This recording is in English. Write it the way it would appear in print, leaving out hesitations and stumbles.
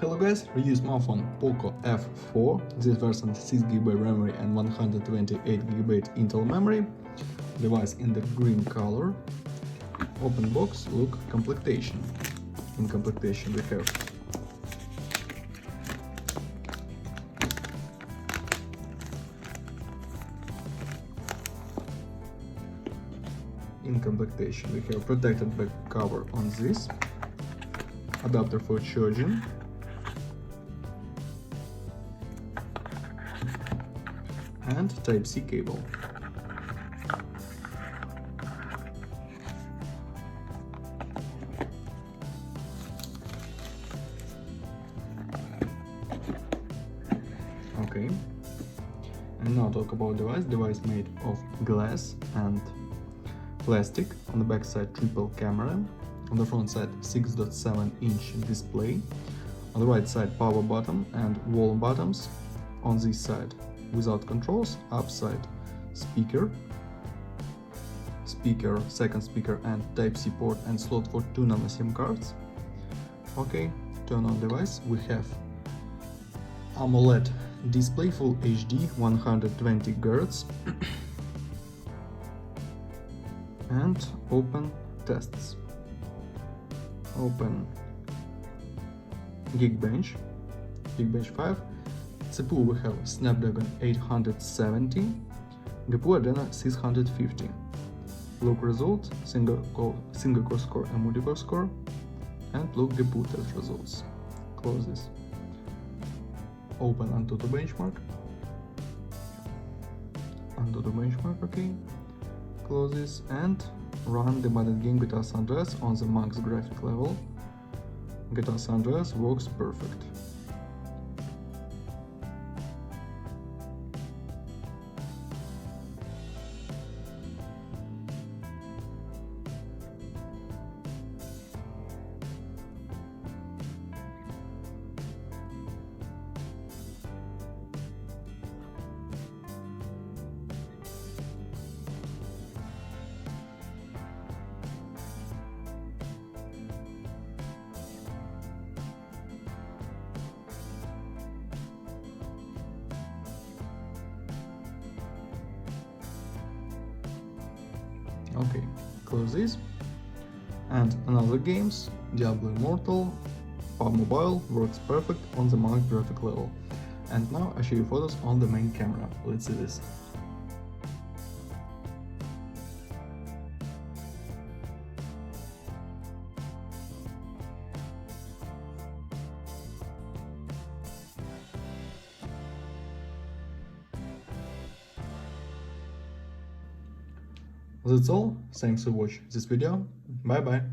Hello guys, review smartphone Poco F4. This version 6GB memory and 128GB Intel memory. Device in the green color. Open box, look, complectation. In complectation we have protected back cover on this, adapter for charging, and Type-C cable. Okay, and now talk about device made of glass and plastic. On the back side triple camera, on the front side 6.7-inch display, on the right side power button and wall buttons, on this side without controls, upside speaker, second speaker and Type-C port and slot for 2 nano SIM cards. Okay, turn on device, we have AMOLED display, Full HD, 120 Hz. And open tests. Open Geekbench 5. CPU we have Snapdragon 870, GPU Adreno 650. Look result, single core score and multi-core score, and look GPU test results. Close this. Open Antutu benchmark. Okay. Close this and run the modded game GTA San Andreas on the max graphic level. GTA San Andreas works perfect. Okay, close this. And another games, Diablo Immortal, PUBG Mobile works perfect on the max graphic level. And now I show you photos on the main camera. Let's see this. That's all. Thanks for watching this video. Bye bye.